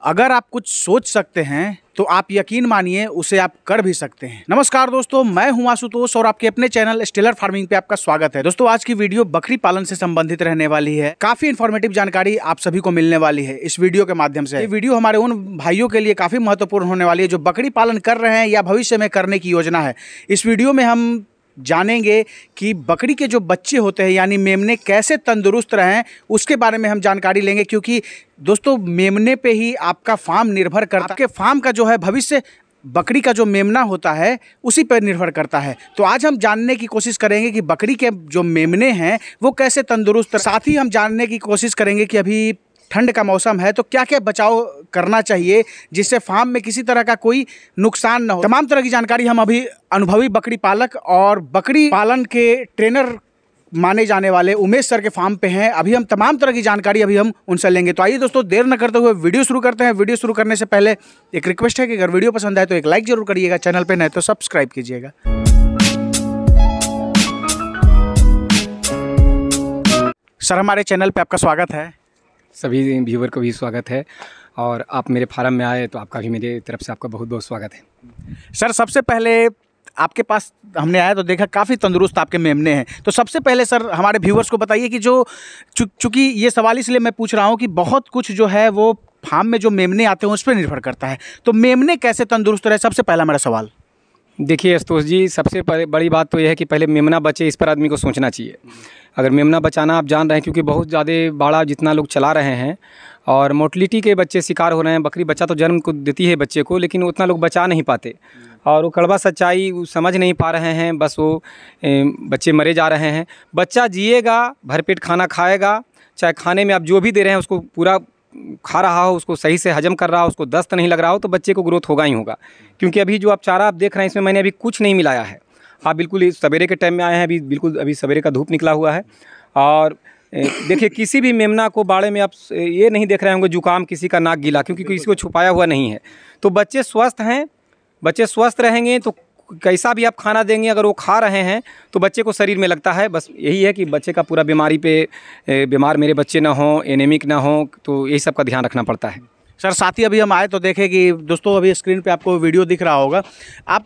अगर आप कुछ सोच सकते हैं तो आप यकीन मानिए उसे आप कर भी सकते हैं। नमस्कार दोस्तों, मैं हूं आशुतोष और आपके अपने चैनल स्टेलर फार्मिंग पे आपका स्वागत है। दोस्तों, आज की वीडियो बकरी पालन से संबंधित रहने वाली है। काफी इन्फॉर्मेटिव जानकारी आप सभी को मिलने वाली है इस वीडियो के माध्यम से। ये वीडियो हमारे उन भाइयों के लिए काफी महत्वपूर्ण होने वाली है जो बकरी पालन कर रहे हैं या भविष्य में करने की योजना है। इस वीडियो में हम जानेंगे कि बकरी के जो बच्चे होते हैं यानी मेमने कैसे तंदुरुस्त रहें, उसके बारे में हम जानकारी लेंगे। क्योंकि दोस्तों, मेमने पे ही आपका फार्म निर्भर करता है। आपके फार्म का जो है भविष्य बकरी का जो मेमना होता है उसी पर निर्भर करता है। तो आज हम जानने की कोशिश करेंगे कि बकरी के जो मेमने हैं वो कैसे तंदुरुस्त। साथ ही हम जानने की कोशिश करेंगे कि अभी ठंड का मौसम है तो क्या क्या बचाव करना चाहिए जिससे फार्म में किसी तरह का कोई नुकसान न हो। तमाम तरह की जानकारी हम अभी अनुभवी बकरी पालक और बकरी पालन के ट्रेनर माने जाने वाले उमेश सर के फार्म पे हैं। अभी हम तमाम तरह की जानकारी हम उनसे लेंगे। तो आइए दोस्तों, देर न करते हुए वीडियो शुरू करते हैं। वीडियो शुरू करने से पहले एक रिक्वेस्ट है कि अगर वीडियो पसंद आए तो एक लाइक जरूर करिएगा, चैनल पे नए तो सब्सक्राइब कीजिएगा। सर, हमारे चैनल पे आपका स्वागत है। सभी व्यूवर को भी स्वागत है और आप मेरे फार्म में आए तो आपका भी मेरे तरफ से आपका बहुत बहुत स्वागत है। सर, सबसे पहले आपके पास हमने आया तो देखा काफ़ी तंदुरुस्त आपके मेमने हैं। तो सबसे पहले सर हमारे व्यूवर्स को बताइए कि जो चूँकि ये सवाल इसलिए मैं पूछ रहा हूँ कि बहुत कुछ जो है वो फार्म में जो मेमने आते हैं उस पर निर्भर करता है। तो मेमने कैसे तंदुरुस्त रहे, सबसे पहला मेरा सवाल। देखिए आशुतोष जी, सबसे बड़ी बात तो यह है कि पहले मेमना बचे, इस पर आदमी को सोचना चाहिए। अगर मेमना बचाना आप जान रहे हैं, क्योंकि बहुत ज़्यादा बाड़ा जितना लोग चला रहे हैं और मोर्टलिटी के बच्चे शिकार हो रहे हैं। बकरी बच्चा तो जन्म को देती है बच्चे को, लेकिन उतना लोग बचा नहीं पाते और वो कड़वा सच्चाई समझ नहीं पा रहे हैं। बस वो बच्चे मरे जा रहे हैं। बच्चा जिएगा, भरपेट खाना खाएगा, चाहे खाने में आप जो भी दे रहे हैं उसको पूरा खा रहा हो, उसको सही से हजम कर रहा हो, उसको दस्त नहीं लग रहा हो, तो बच्चे को ग्रोथ होगा ही होगा। क्योंकि अभी जो आप चारा आप देख रहे हैं इसमें मैंने अभी कुछ नहीं मिलाया है। आप बिल्कुल सवेरे के टाइम में आए हैं, अभी सवेरे का धूप निकला हुआ है। और देखिए, किसी भी मेमना को बाड़े में आप ये नहीं देख रहे होंगे जुकाम, किसी का नाक गीला, क्योंकि किसी को छुपाया हुआ नहीं है। तो बच्चे स्वस्थ हैं, बच्चे स्वस्थ रहेंगे तो कैसा भी आप खाना देंगे अगर वो खा रहे हैं तो बच्चे को शरीर में लगता है। बस यही है कि बच्चे का पूरा बीमारी पे बीमार मेरे बच्चे ना हों, एनीमिक ना हों, तो यही सब का ध्यान रखना पड़ता है। सर, साथ ही अभी हम आए तो देखें कि दोस्तों अभी स्क्रीन पे आपको वीडियो दिख रहा होगा। आप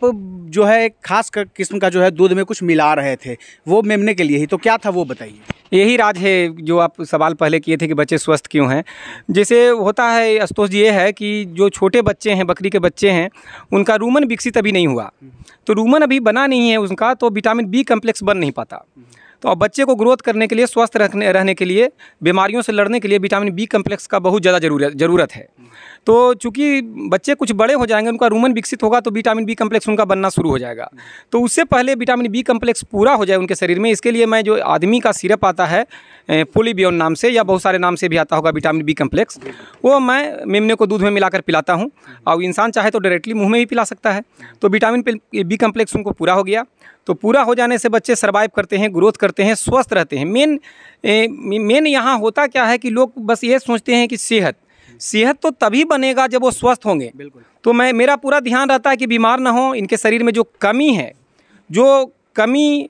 जो है एक खास किस्म का जो है दूध में कुछ मिला रहे थे, वो मेमने के लिए ही, तो क्या था वो बताइए। यही राज है जो आप सवाल पहले किए थे कि बच्चे स्वस्थ क्यों हैं। जैसे होता है आशुतोष जी, ये है कि जो छोटे बच्चे हैं, बकरी के बच्चे हैं, उनका रूमन विकसित अभी नहीं हुआ। तो रूमन अभी बना नहीं है उनका, तो विटामिन बी कम्प्लेक्स बन नहीं पाता। तो अब बच्चे को ग्रोथ करने के लिए, स्वस्थ रहने के लिए, बीमारियों से लड़ने के लिए विटामिन बी कम्प्लेक्स का बहुत ज़्यादा ज़रूरत है। तो चूँकि बच्चे कुछ बड़े हो जाएंगे, उनका रूमन विकसित होगा तो विटामिन बी कम्प्लेक्स उनका बनना शुरू हो जाएगा। तो उससे पहले विटामिन बी कम्प्लेक्स पूरा हो जाए उनके शरीर में, इसके लिए मैं जो आदमी का सिरप आता है पोलीबियोन नाम से या बहुत सारे नाम से भी आता होगा विटामिन बी कम्प्लेक्स, वो मैं मेमने को दूध में मिलाकर पिलाता हूँ। और इंसान चाहे तो डायरेक्टली मुँह में भी पिला सकता है। तो विटामिन बी कम्प्लेक्स उनको पूरा हो गया। तो पूरा हो जाने से बच्चे सर्वाइव करते हैं, ग्रोथ करते हैं, स्वस्थ रहते हैं। मेन यहाँ होता क्या है कि लोग बस ये सोचते हैं कि सेहत तो तभी बनेगा जब वो स्वस्थ होंगे। बिल्कुल। तो मेरा पूरा ध्यान रहता है कि बीमार ना हो, इनके शरीर में जो कमी है, जो कमी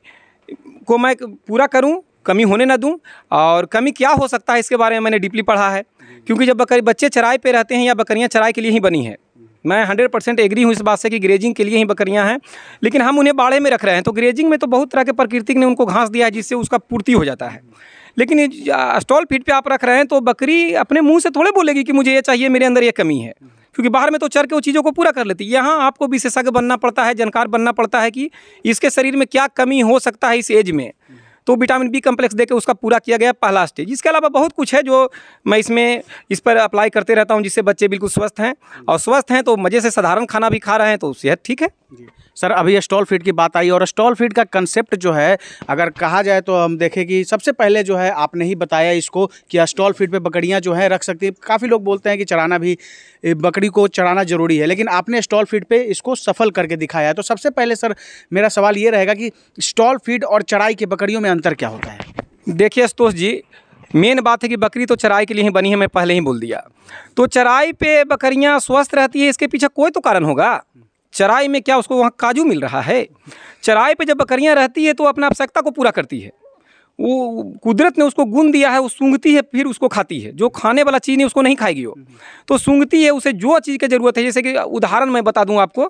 को मैं पूरा करूं, कमी होने ना दूं। और कमी क्या हो सकता है इसके बारे में मैंने डीपली पढ़ा है। क्योंकि जब बच्चे चराई पे रहते हैं या बकरियां चराई के लिए ही बनी है, मैं 100% एग्री हूँ इस बात से कि ग्रेजिंग के लिए ही बकरियां हैं, लेकिन हम उन्हें बाड़े में रख रहे हैं। तो ग्रेजिंग में तो बहुत तरह के प्रकृति ने उनको घास दिया है जिससे उसका पूर्ति हो जाता है। लेकिन स्टॉल फीड पे आप रख रहे हैं तो बकरी अपने मुंह से थोड़े बोलेगी कि मुझे ये चाहिए, मेरे अंदर ये कमी है। क्योंकि बाहर में तो चर के वो चीज़ों को पूरा कर लेती है। यहाँ आपको विशेषज्ञ बनना पड़ता है, जानकार बनना पड़ता है कि इसके शरीर में क्या कमी हो सकता है इस एज में। तो विटामिन बी कम्प्लेक्स देके उसका पूरा किया गया पहला स्टेज। इसके अलावा बहुत कुछ है जो मैं इस पर अप्लाई करते रहता हूँ जिससे बच्चे बिल्कुल स्वस्थ हैं। और स्वस्थ हैं तो मज़े से साधारण खाना भी खा रहे हैं तो सेहत ठीक है। सर, अभी स्टॉल फीड की बात आई और स्टॉल फीड का कंसेप्ट जो है अगर कहा जाए तो हम देखें कि सबसे पहले जो है आपने ही बताया इसको कि स्टॉल फीड पे बकरियां जो है रख सकती हैं। काफ़ी लोग बोलते हैं कि चराना भी, बकरी को चराना ज़रूरी है, लेकिन आपने स्टॉल फीड पे इसको सफल करके दिखाया है। तो सबसे पहले सर मेरा सवाल ये रहेगा कि स्टॉल फीड और चराई के बकरियों में अंतर क्या होता है। देखिए आशुतोष जी, मेन बात है कि बकरी तो चराई के लिए ही बनी है, मैं पहले ही बोल दिया। तो चराई पे बकरियाँ स्वस्थ रहती है, इसके पीछे कोई तो कारण होगा। चराई में क्या उसको वहाँ काजू मिल रहा है? चराई पे जब बकरियां रहती है तो अपना आवश्यकता को पूरा करती है। वो कुदरत ने उसको गुण दिया है, वो सूंघती है फिर उसको खाती है। जो खाने वाला चीज़ नहीं उसको नहीं खाएगी वो, तो सूंघती है, उसे जो चीज़ की ज़रूरत है। जैसे कि उदाहरण मैं बता दूं आपको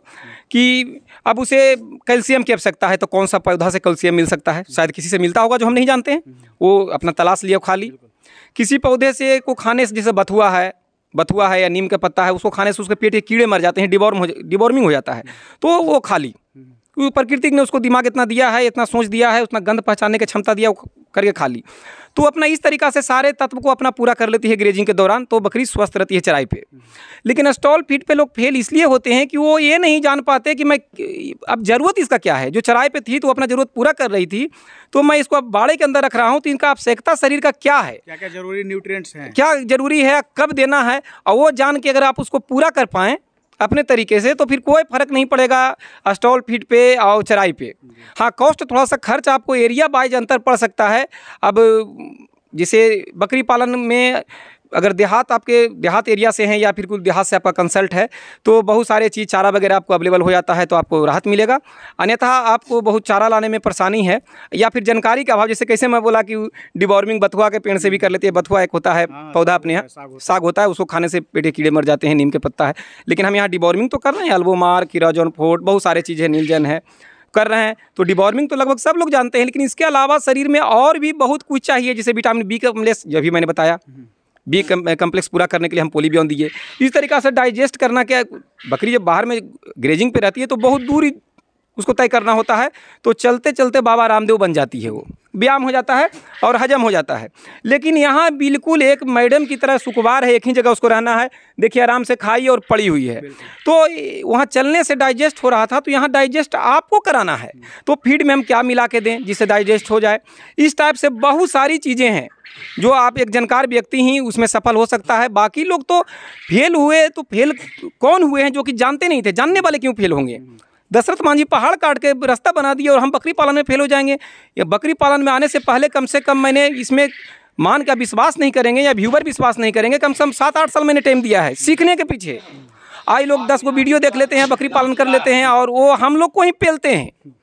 कि अब उसे कैल्शियम की आवश्यकता है, तो कौन सा पौधा से कैल्शियम मिल सकता है? शायद किसी से मिलता होगा जो हम नहीं जानते हैं, वो अपना तलाश लिया, खा ली। किसी पौधे से को खाने से, जैसे बथुआ है या नीम का पत्ता है, उसको खाने से उसके पेट के कीड़े मर जाते हैं, डिवॉर्मिंग हो जाता है, तो वो खा ली। प्रकृति ने उसको दिमाग इतना दिया है, इतना सोच दिया है, उतना गंध पहचानने की क्षमता दिया, वो करके खा ली। तो अपना इस तरीक़ा से सारे तत्व को अपना पूरा कर लेती है ग्रेजिंग के दौरान, तो बकरी स्वस्थ रहती है चराई पे। लेकिन स्टॉल फीड पे लोग फेल इसलिए होते हैं कि वो ये नहीं जान पाते कि मैं अब ज़रूरत इसका क्या है। जो चराई पे थी तो अपना ज़रूरत पूरा कर रही थी, तो मैं इसको अब बाड़े के अंदर रख रहा हूँ, तो इनका आवश्यकता शरीर का क्या है, क्या क्या जरूरी न्यूट्रिएंट्स हैं, क्या जरूरी है, कब देना है, और वो जान के अगर आप उसको पूरा कर पाएँ अपने तरीके से, तो फिर कोई फ़र्क नहीं पड़ेगा स्टॉल फीड पे और चराई पे। हाँ, कॉस्ट थोड़ा सा खर्च आपको एरिया वाइज अंतर पड़ सकता है। अब जैसे बकरी पालन में अगर आपके देहात एरिया से हैं या फिर कुछ देहात से आपका कंसल्ट है, तो बहुत सारे चीज़ चारा वगैरह आपको अवेलेबल हो जाता है, तो आपको राहत मिलेगा। अन्यथा आपको बहुत चारा लाने में परेशानी है या फिर जानकारी का अभाव। जैसे कैसे मैं बोला कि डिवॉर्मिंग बथुआ के पेड़ से भी कर लेते हैं। बथुआ एक होता है पौधा, अपने यहाँ साग होता है, उसको खाने से पेट के कीड़े मर जाते हैं, नीम के पत्ता है। लेकिन हम यहाँ डिवॉर्मिंग तो कर रहे हैं, अल्बोमार, किराजोन फोर्ट, बहुत सारे चीज़ें, नीलजन है, कर रहे हैं। तो डिवॉर्मिंग तो लगभग सब लोग जानते हैं, लेकिन इसके अलावा शरीर में और भी बहुत कुछ चाहिए, जैसे विटामिन बी कॉम्प्लेक्स, जो भी मैंने बताया, बी कम्प्लेक्स पूरा करने के लिए हम पोलीबियन दिए। इस तरीक़ा से डाइजेस्ट करना, क्या बकरी जब बाहर में ग्रेजिंग पे रहती है तो बहुत दूरी उसको तय करना होता है, तो चलते चलते बाबा रामदेव बन जाती है, वो व्यायाम हो जाता है और हजम हो जाता है। लेकिन यहाँ बिल्कुल एक मैडम की तरह सुखवार है, एक ही जगह उसको रहना है, देखिए आराम से खाई और पड़ी हुई है। तो वहाँ चलने से डाइजेस्ट हो रहा था, तो यहाँ डाइजेस्ट आपको कराना है, तो फीड में हम क्या मिला के दें जिससे डाइजेस्ट हो जाए। इस टाइप से बहुत सारी चीज़ें हैं जो आप एक जानकार व्यक्ति ही उसमें सफल हो सकता है। बाकी लोग तो फेल हुए, तो फेल कौन हुए हैं? जो कि जानते नहीं थे। जानने वाले क्यों फेल होंगे? दशरथ मांझी पहाड़ काट के रास्ता बना दिए और हम बकरी पालन में फेल हो जाएंगे। या बकरी पालन में आने से पहले कम से कम मैंने इसमें मान का विश्वास नहीं करेंगे या व्यूवर विश्वास नहीं करेंगे, कम से कम 7-8 साल मैंने टाइम दिया है सीखने के पीछे। आज लोग 10 गो वीडियो देख लेते हैं, बकरी पालन कर लेते हैं और वो हम लोग को ही पेलते हैं।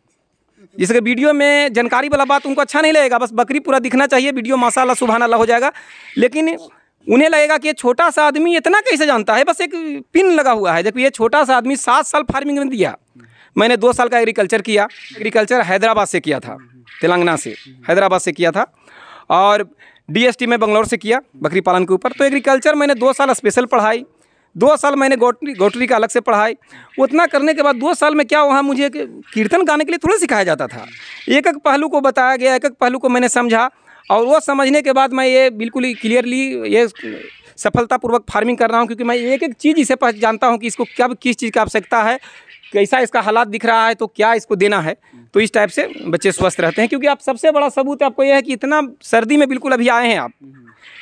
जिसके वीडियो में जानकारी वाला बात उनको अच्छा नहीं लगेगा, बस बकरी पूरा दिखना चाहिए, वीडियो माशाअल्लाह सुभान अल्लाह हो जाएगा। लेकिन उन्हें लगेगा कि ये छोटा सा आदमी इतना कैसे जानता है, बस एक पिन लगा हुआ है। देखिए ये छोटा सा आदमी 7 साल फार्मिंग में दिया। मैंने 2 साल का एग्रीकल्चर किया। एग्रीकल्चर हैदराबाद से किया था, तेलंगाना से, हैदराबाद से किया था, और DST में बंगलौर से किया बकरी पालन के ऊपर। तो एग्रीकल्चर मैंने 2 साल स्पेशल पढ़ाई, 2 साल मैंने गोटरी का अलग से पढ़ाई। उतना करने के बाद 2 साल में क्या, वहाँ मुझे कीर्तन गाने के लिए थोड़ा सिखाया जाता था। एक एक पहलू को बताया गया, एक एक पहलू को मैंने समझा, और वो समझने के बाद मैं ये बिल्कुल ही क्लियरली ये सफलतापूर्वक फार्मिंग कर रहा हूँ, क्योंकि मैं एक एक चीज़ इसे जानता हूँ कि इसको कब किस चीज़ की आवश्यकता है, कैसा इसका हालात दिख रहा है, तो क्या इसको देना है। तो इस टाइप से बच्चे स्वस्थ रहते हैं। क्योंकि आप सबसे बड़ा सबूत आपको यह है कि इतना सर्दी में बिल्कुल अभी आए हैं आप,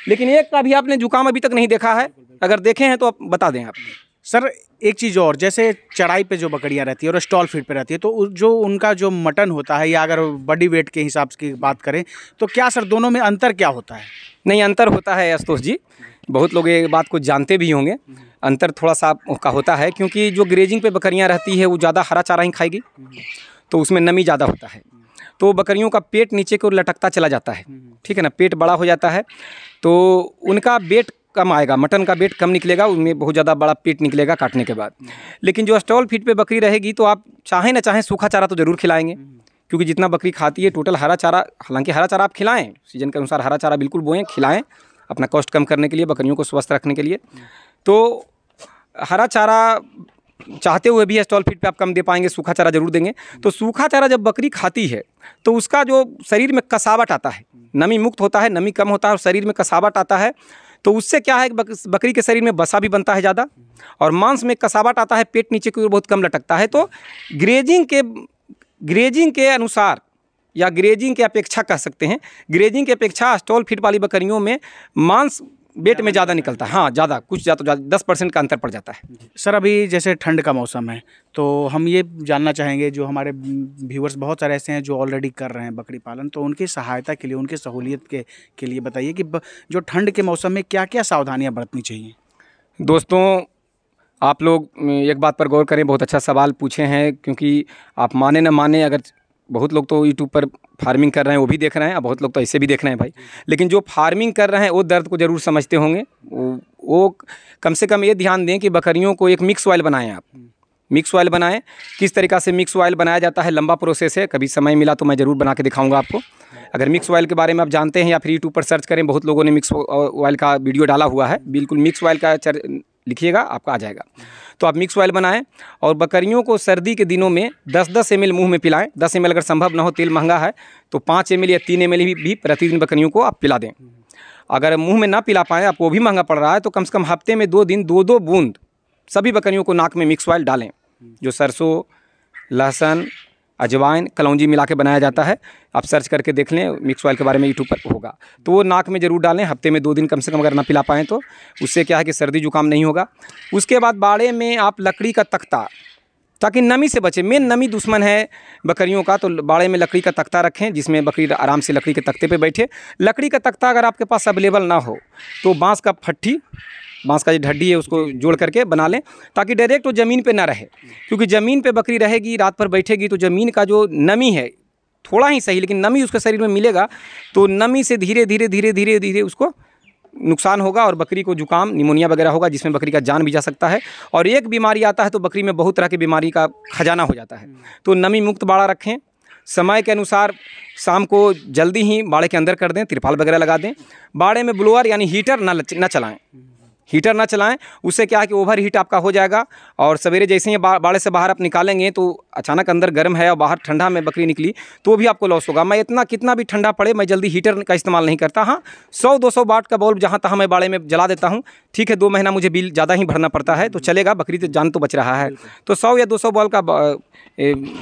लेकिन एक का भी आपने जुकाम अभी तक नहीं देखा है। अगर देखे हैं तो आप बता दें आप। सर एक चीज़ और, जैसे चढ़ाई पे जो बकरियां रहती है और स्टॉल फीड पे रहती है, तो जो उनका जो मटन होता है, या अगर बॉडी वेट के हिसाब की बात करें, तो क्या सर दोनों में अंतर क्या होता है? नहीं, अंतर होता है आशुतोष जी, बहुत लोग ये बात को जानते भी होंगे। अंतर थोड़ा सा का होता है, क्योंकि जो ग्रेजिंग पे बकरियां रहती है वो ज़्यादा हरा चारा ही खाएगी, तो उसमें नमी ज़्यादा होता है, तो बकरियों का पेट नीचे की ओर लटकता चला जाता है, ठीक है ना, पेट बड़ा हो जाता है, तो उनका वेट कम आएगा, मटन का वेट कम निकलेगा, उनमें बहुत ज़्यादा बड़ा पेट निकलेगा काटने के बाद। लेकिन जो स्टॉल फीड पे बकरी रहेगी, तो आप चाहें ना चाहें सूखा चारा तो ज़रूर खिलाएंगे, क्योंकि जितना बकरी खाती है टोटल हरा चारा, हालांकि हरा चारा आप खिलाएं, सीजन के अनुसार हरा चारा बिल्कुल बोएं, खिलाएं, अपना कॉस्ट कम करने के लिए, बकरियों को स्वस्थ रखने के लिए। तो हरा चारा चाहते हुए भी स्टॉल फीड पे आप कम दे पाएंगे, सूखा चारा जरूर देंगे। तो सूखा चारा जब बकरी खाती है तो उसका जो शरीर में कसावट आता है, नमी मुक्त होता है, नमी कम होता है और शरीर में कसावट आता है, तो उससे क्या है, बकरी के शरीर में वसा भी बनता है ज़्यादा, और मांस में कसावट आता है, पेट नीचे की ओर बहुत कम लटकता है। तो ग्रेजिंग के अनुसार या ग्रेजिंग की अपेक्षा कह सकते हैं, ग्रेजिंग की अपेक्षा स्टॉल फीड वाली बकरियों में मांस वेट में ज़्यादा निकलता है। हाँ, ज़्यादा, कुछ ज़्यादा 10% का अंतर पड़ जाता है। सर अभी जैसे ठंड का मौसम है, तो हम ये जानना चाहेंगे, जो हमारे व्यूअर्स बहुत सारे ऐसे हैं जो ऑलरेडी कर रहे हैं बकरी पालन, तो उनकी सहायता के लिए, उनकी सहूलियत के लिए बताइए कि जो ठंड के मौसम में क्या क्या सावधानियाँ बरतनी चाहिए। दोस्तों, आप लोग एक बात पर गौर करें, बहुत अच्छा सवाल पूछे हैं, क्योंकि आप माने न माने, अगर बहुत लोग तो यूट्यूब पर फार्मिंग कर रहे हैं वो भी देख रहे हैं, और बहुत लोग तो ऐसे भी देख रहे हैं भाई। लेकिन जो फार्मिंग कर रहे हैं वो दर्द को ज़रूर समझते होंगे। वो कम से कम ये ध्यान दें कि बकरियों को एक मिक्स ऑयल बनाएं आप। मिक्स ऑयल बनाएं। किस तरीक़ा से मिक्स ऑयल बनाया जाता है, लंबा प्रोसेस है, कभी समय मिला तो मैं ज़रूर बना के दिखाऊंगा आपको। अगर मिक्स ऑयल के बारे में आप जानते हैं या फिर यूट्यूब पर सर्च करें, बहुत लोगों ने मिक्स ऑयल का वीडियो डाला हुआ है, बिल्कुल मिक्स ऑयल का लिखिएगा आपका आ जाएगा। तो आप मिक्स ऑयल बनाएं और बकरियों को सर्दी के दिनों में 10-10 ml मुँह में पिलाएं। 10 ml अगर संभव ना हो, तेल महंगा है तो 5 ml या 3 ml भी प्रतिदिन बकरियों को आप पिला दें। अगर मुँह में ना पिला पाएँ, आपको वो भी महंगा पड़ रहा है, तो कम से कम हफ्ते में 2 दिन 2-2 बूंद सभी बकरियों को नाक में मिक्स ऑयल डालें। जो सरसों, लहसुन, अजवाइन, कलौंजी मिला के बनाया जाता है, आप सर्च करके देख लें, मिक्स ऑयल के बारे में यूट्यूब पर होगा। तो वो नाक में ज़रूर डालें हफ्ते में 2 दिन कम से कम, अगर ना पिला पाएँ तो। उससे क्या है कि सर्दी जुकाम नहीं होगा। उसके बाद बाड़े में आप लकड़ी का तख्ता, ताकि नमी से बचे। मेन नमी दुश्मन है बकरियों का, तो बाड़े में लकड़ी का तख्ता रखें जिसमें बकरी आराम से लकड़ी के तख्ते पे बैठे। लकड़ी का तख्ता अगर आपके पास अवेलेबल ना हो तो बांस का फट्टी, बांस का जो ढड्डी है उसको जोड़ करके बना लें, ताकि डायरेक्ट वो ज़मीन पे ना रहे। क्योंकि ज़मीन पे बकरी रहेगी, रात भर बैठेगी, तो ज़मीन का जो नमी है, थोड़ा ही सही लेकिन नमी उसके शरीर में मिलेगा, तो नमी से धीरे धीरे उसको नुकसान होगा और बकरी को जुकाम, निमोनिया वगैरह होगा, जिसमें बकरी का जान भी जा सकता है। और एक बीमारी आता है तो बकरी में बहुत तरह की बीमारी का खजाना हो जाता है। तो नमी मुक्त बाड़ा रखें। समय के अनुसार शाम को जल्दी ही बाड़े के अंदर कर दें, तिरपाल वगैरह लगा दें। बाड़े में ब्लोअर यानी हीटर ना चलाएं। हीटर ना चलाएं, उससे क्या है कि ओवर हीट आपका हो जाएगा। और सवेरे जैसे ही बाड़े से बाहर आप निकालेंगे तो अचानक अंदर गर्म है और बाहर ठंडा में बकरी निकली तो भी आपको लॉस होगा। मैं इतना कितना भी ठंडा पड़े, मैं जल्दी हीटर का इस्तेमाल नहीं करता। हाँ, 100-200 वाट का बल्ब जहाँ तहाँ मैं बाड़े में जला देता हूँ। ठीक है, 2 महीना मुझे बिल ज़्यादा ही भरना पड़ता है तो चलेगा, बकरी तो जान तो बच रहा है। तो 100 या 200 बल्ब का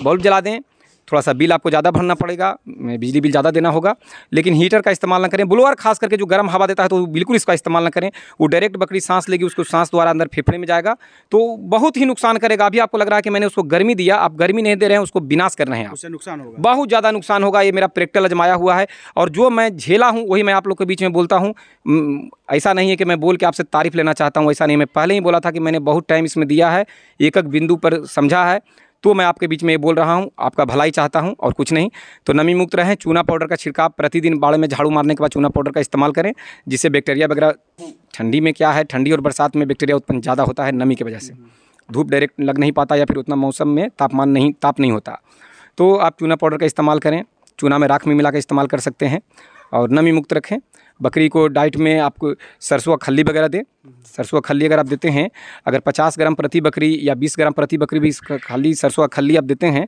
बल्ब जला दें। थोड़ा सा बिल आपको ज़्यादा भरना पड़ेगा, बिजली बिल ज़्यादा देना होगा, लेकिन हीटर का इस्तेमाल ना करें। ब्लोअर खास करके जो गर्म हवा देता है तो बिल्कुल इसका इस्तेमाल ना करें। वो डायरेक्ट बकरी सांस लेगी, उसको सांस द्वारा अंदर फेफड़े में जाएगा तो बहुत ही नुकसान करेगा। अभी आपको लग रहा है कि मैंने उसको गर्मी दिया, आप गर्मी नहीं दे रहे हैं, उसको विनाश कर रहे हैं, उससे नुकसान होगा, बहुत ज़्यादा नुकसान होगा। ये मेरा प्रैक्टिकल आजमाया हुआ है और जो मैं झेला हूँ वही मैं आप लोग के बीच में बोलता हूँ। ऐसा नहीं है कि मैं बोल के आपसे तारीफ़ लेना चाहता हूँ, ऐसा नहीं। मैं पहले ही बोला था कि मैंने बहुत टाइम इसमें दिया है, एक बिंदु पर समझा है, तो मैं आपके बीच में ये बोल रहा हूँ, आपका भलाई चाहता हूँ और कुछ नहीं। तो नमी मुक्त रहें। चूना पाउडर का छिड़काव प्रतिदिन बाड़े में झाड़ू मारने के बाद चूना पाउडर का इस्तेमाल करें, जिससे बैक्टीरिया वगैरह, ठंडी में क्या है, ठंडी और बरसात में बैक्टीरिया उत्पन्न ज़्यादा होता है नमी की वजह से। धूप डायरेक्ट लग नहीं पाता या फिर उतना मौसम में ताप नहीं होता। तो आप चूना पाउडर का इस्तेमाल करें, चूना में राख में मिला कर इस्तेमाल कर सकते हैं और नमी मुक्त रखें। बकरी को डाइट में आपको सरसों का खल्ली वगैरह दें। सरसों का खल्ली अगर आप देते हैं, अगर 50 ग्राम प्रति बकरी या 20 ग्राम प्रति बकरी भी खाली सरसों का खल्ली आप देते हैं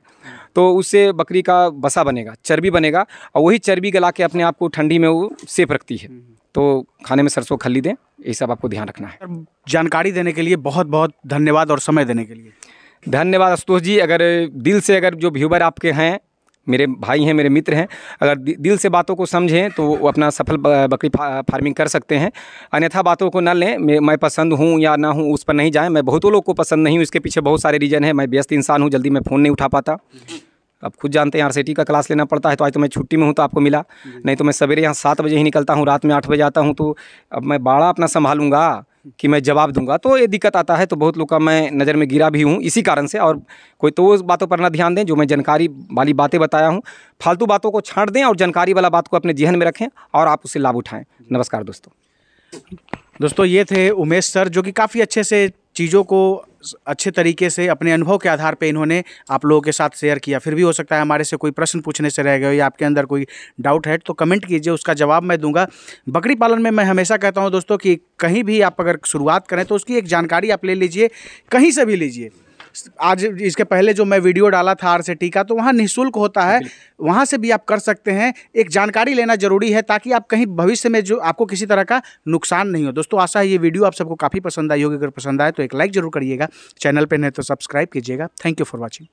तो उससे बकरी का बसा बनेगा, चर्बी बनेगा और वही चर्बी गला के अपने आप को ठंडी में वो सेफ रखती है। तो खाने में सरसों खल्ली दें, ये सब आपको ध्यान रखना है। जानकारी देने के लिए बहुत बहुत धन्यवाद और समय देने के लिए धन्यवाद आशुतोष जी। अगर दिल से, अगर जो व्यूवर आपके हैं, मेरे भाई हैं, मेरे मित्र हैं, अगर दिल से बातों को समझें तो वो अपना सफल बकरी फार्मिंग कर सकते हैं। अन्यथा बातों को ना लें, मैं पसंद हूँ या ना हूँ उस पर नहीं जाएं। मैं बहुतों लोग को पसंद नहीं हूँ, इसके पीछे बहुत सारे रीज़न है। मैं व्यस्त इंसान हूँ, जल्दी मैं फ़ोन नहीं उठा पाता। आप खुद जानते हैं RCT का क्लास लेना पड़ता है, तो आज तो मैं छुट्टी में हूँ तो आपको मिला, नहीं तो मैं सवेरे यहाँ 7 बजे ही निकलता हूँ, रात में 8 बजे आता हूँ। तो अब मैं बाड़ा अपना संभालूंगा कि मैं जवाब दूंगा, तो ये दिक्कत आता है। तो बहुत लोग का मैं नज़र में गिरा भी हूँ इसी कारण से। और कोई तो उस बातों पर ना ध्यान दें, जो मैं जानकारी वाली बातें बताया हूँ, फालतू बातों को छांट दें और जानकारी वाला बात को अपने जहन में रखें और आप उससे लाभ उठाएं। नमस्कार दोस्तों, ये थे उमेश सर, जो कि काफ़ी अच्छे से चीज़ों को अच्छे तरीके से अपने अनुभव के आधार पे इन्होंने आप लोगों के साथ शेयर किया। फिर भी हो सकता है हमारे से कोई प्रश्न पूछने से रह गए या आपके अंदर कोई डाउट है तो कमेंट कीजिए, उसका जवाब मैं दूंगा। बकरी पालन में मैं हमेशा कहता हूं दोस्तों कि कहीं भी आप अगर शुरुआत करें तो उसकी एक जानकारी आप ले लीजिए, कहीं से भी लीजिए। आज इसके पहले जो मैं वीडियो डाला था RCT का, तो वहाँ निःशुल्क होता है, वहाँ से भी आप कर सकते हैं। एक जानकारी लेना जरूरी है ताकि आप कहीं भविष्य में जो आपको किसी तरह का नुकसान नहीं हो। दोस्तों, आशा है ये वीडियो आप सबको काफ़ी पसंद आई होगी। अगर पसंद आए तो एक लाइक जरूर करिएगा, चैनल पे नहीं तो सब्सक्राइब कीजिएगा। Thank you for watching.